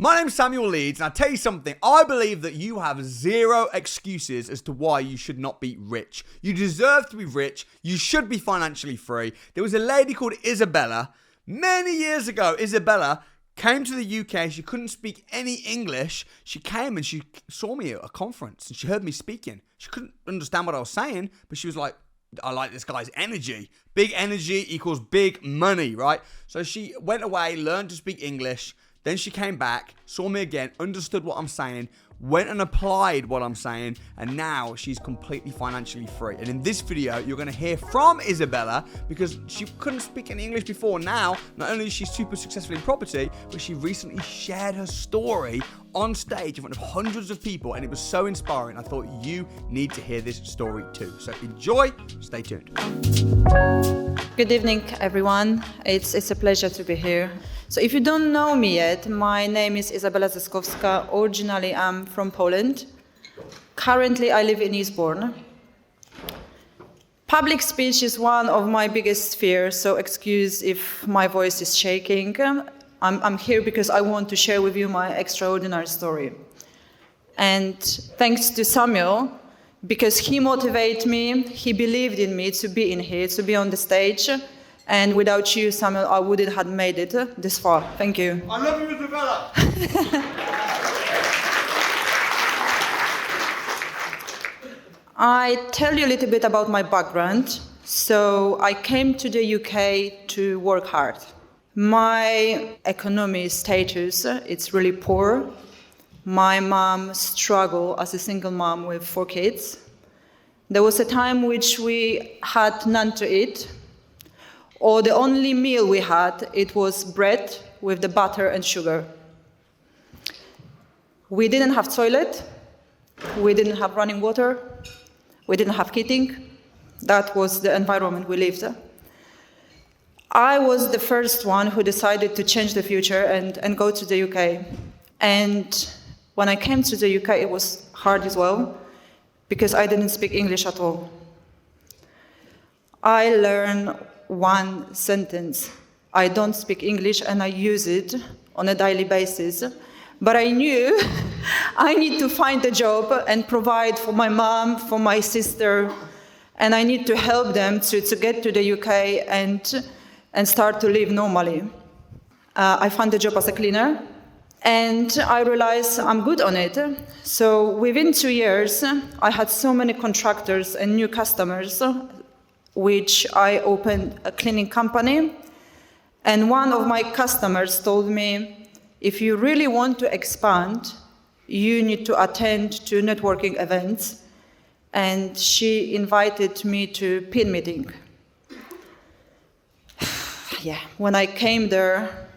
My name's Samuel Leeds, and I'll tell you something. I believe that you have zero excuses as to why you should not be rich. You deserve to be rich. You should be financially free. There was a lady called Isabella. Many years ago, Isabella came to the UK. She couldn't speak any English. She came and she saw me at a conference, and she heard me speaking. She couldn't understand what I was saying, but she was like, I like this guy's energy. Big energy equals big money, right? So she went away, learned to speak English. Then she came back, saw me again, understood what I'm saying, went and applied what I'm saying, and now she's completely financially free. And in this video, you're going to hear from Isabella, because she couldn't speak any English before. Now, not only is she super successful in property, but she recently shared her story on stage in front of hundreds of people, and it was so inspiring. I thought you need to hear this story too. So enjoy, stay tuned. Good evening, everyone. It's a pleasure to be here. So if you don't know me yet, my name is Izabela Zyskowska. Originally, I'm from Poland. Currently, I live in Eastbourne. Public speech is one of my biggest fears, so excuse if my voice is shaking. I'm here because I want to share with you my extraordinary story. And thanks to Samuel, because he motivated me, he believed in me to be in here, to be on the stage. And without you, Samuel, I wouldn't have made it this far. Thank you. I love you, Isabella. I tell you a little bit about my background. So I came to the UK to work hard. My economic status, it's really poor. My mom struggled as a single mom with 4 kids. There was a time which we had none to eat, or the only meal we had, it was bread with the butter and sugar. We didn't have toilet, we didn't have running water, we didn't have heating. That was the environment we lived in. I was the first one who decided to change the future and go to the UK. And when I came to the UK, it was hard as well, because I didn't speak English at all. I learned one sentence. I don't speak English, and I use it on a daily basis. But I knew I need to find a job and provide for my mom, for my sister, and I need to help them to get to the UK and start to live normally. I found a job as a cleaner, and I realized I'm good on it. So within 2 years, I had so many contractors and new customers, which I opened a cleaning company. And one of my customers told me, if you really want to expand, you need to attend to networking events. And she invited me to PIN meeting. Yeah, when I came there,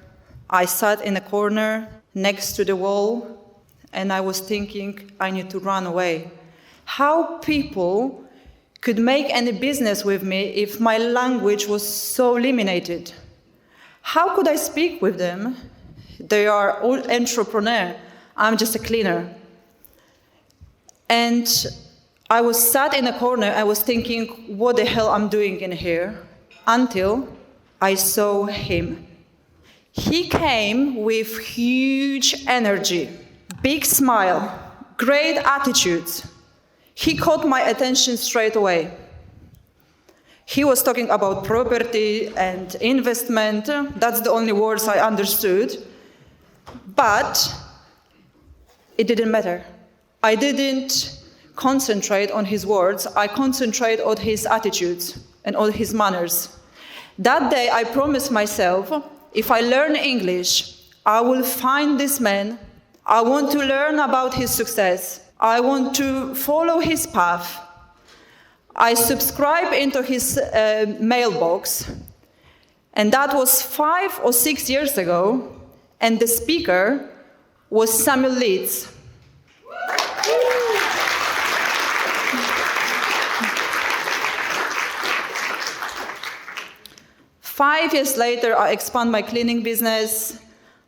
I sat in a corner next to the wall, and I was thinking, I need to run away. How people could make any business with me if my language was so limited? How could I speak with them? They are all entrepreneurs. I'm just a cleaner. And I was sat in a corner, I was thinking, what the hell I'm doing in here? Until I saw him. He came with huge energy, big smile, great attitudes. He caught my attention straight away. He was talking about property and investment. That's the only words I understood. But it didn't matter. I didn't concentrate on his words. I concentrated on his attitudes and on his manners. That day, I promised myself, if I learn English, I will find this man. I want to learn about his success. I want to follow his path. I subscribed into his mailbox, and that was 5 or 6 years ago, and the speaker was Samuel Leeds. 5 years later, I expand my cleaning business.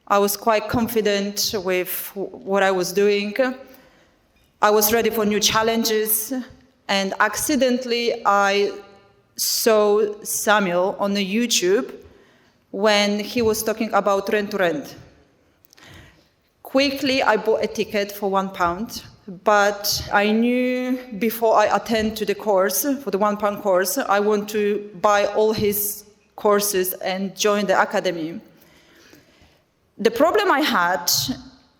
I was quite confident with what I was doing. I was ready for new challenges, and accidentally I saw Samuel on the YouTube when he was talking about rent to rent. Quickly, I bought a ticket for £1, but I knew before I attend to the course, for the £1 course, I want to buy all his courses and join the academy. The problem I had,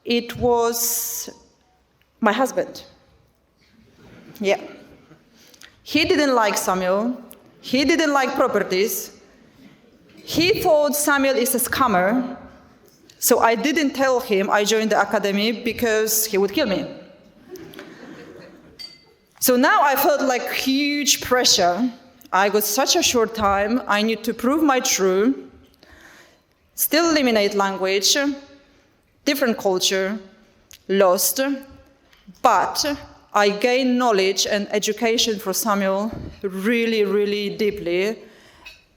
it was my husband. Yeah. He didn't like Samuel. He didn't like properties. He thought Samuel is a scammer. So I didn't tell him I joined the academy because he would kill me. So now I felt like huge pressure. I got such a short time. I need to prove my truth. Still eliminate language, different culture, lost. But I gained knowledge and education for Samuel really, really deeply.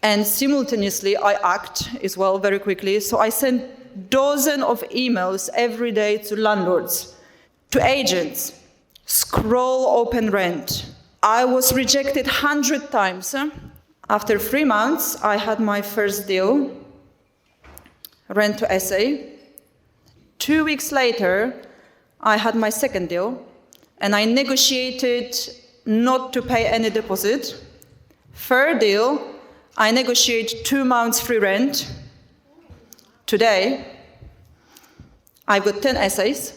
And simultaneously, I act as well very quickly. So I sent dozens of emails every day to landlords, to agents, scroll open rent. I was rejected 100 times. After 3 months, I had my first deal, rent to essay. 2 weeks later, I had my second deal, and I negotiated not to pay any deposit. Third deal, I negotiate 2 months free rent. Today, I've got 10 essays.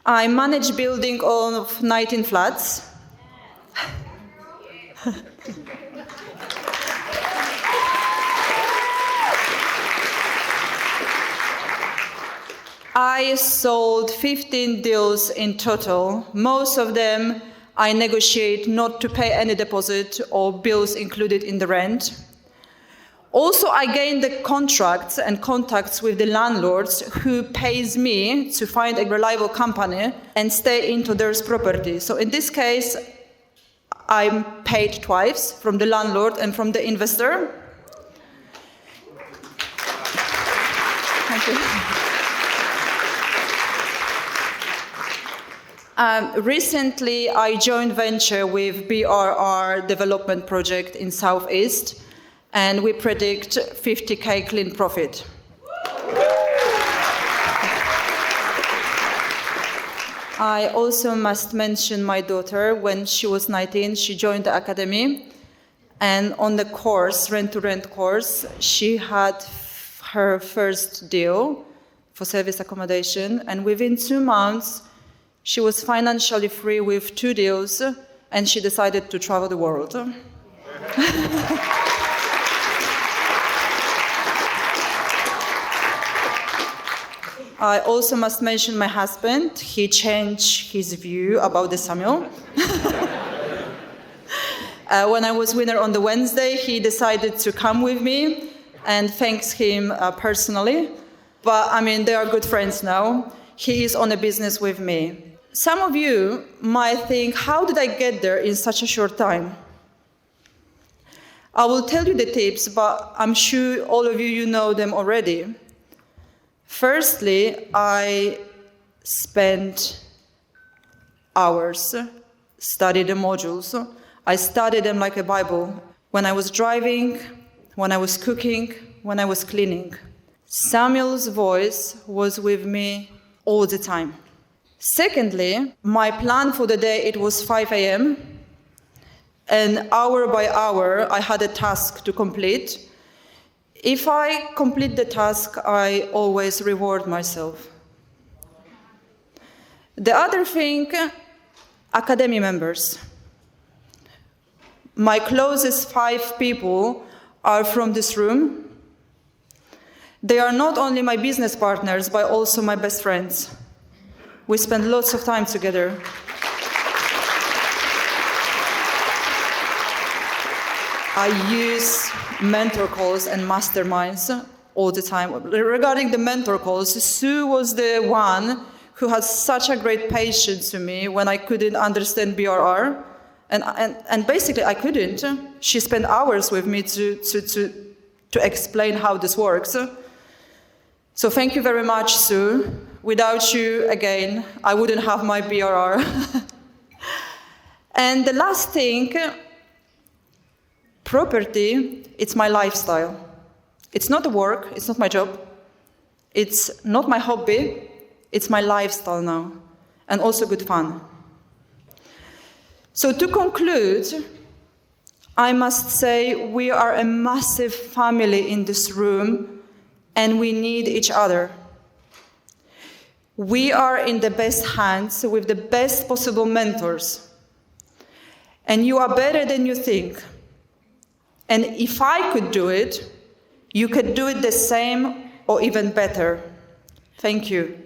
I manage building of 19 flats. I sold 15 deals in total. Most of them I negotiate not to pay any deposit or bills included in the rent. Also, I gained the contracts and contacts with the landlords who pays me to find a reliable company and stay into their property. So in this case, I'm paid twice from the landlord and from the investor. Thank you. Recently, I joined venture with BRR development project in Southeast, and we predict 50K clean profit. I also must mention my daughter. When she was 19, she joined the academy, and on the course, rent-to-rent course, she had her first deal for service accommodation, and within 2 months, she was financially free with 2 deals, and she decided to travel the world. I also must mention my husband. He changed his view about the Samuel. When I was winner on the Wednesday, he decided to come with me, and thanks him personally. But I mean, they are good friends now. He is on a business with me. Some of you might think, how did I get there in such a short time? I will tell you the tips, but I'm sure all of you know them already. Firstly, I spent hours studying the modules. I studied them like a Bible. When I was driving, when I was cooking, when I was cleaning. Samuel's voice was with me all the time. Secondly, my plan for the day, it was 5 a.m. And hour by hour, I had a task to complete. If I complete the task, I always reward myself. The other thing, academy members. My closest 5 people are from this room. They are not only my business partners, but also my best friends. We spend lots of time together. I use mentor calls and masterminds all the time. Regarding the mentor calls, Sue was the one who had such a great patience to me when I couldn't understand BRR. And basically I couldn't. She spent hours with me to explain how this works. So thank you very much, Sue. Without you, again, I wouldn't have my BRR. And the last thing, property, it's my lifestyle. It's not a work, it's not my job, it's not my hobby, it's my lifestyle now, and also good fun. So to conclude, I must say we are a massive family in this room, and we need each other. We are in the best hands with the best possible mentors. And you are better than you think. And if I could do it, you could do it the same or even better. Thank you.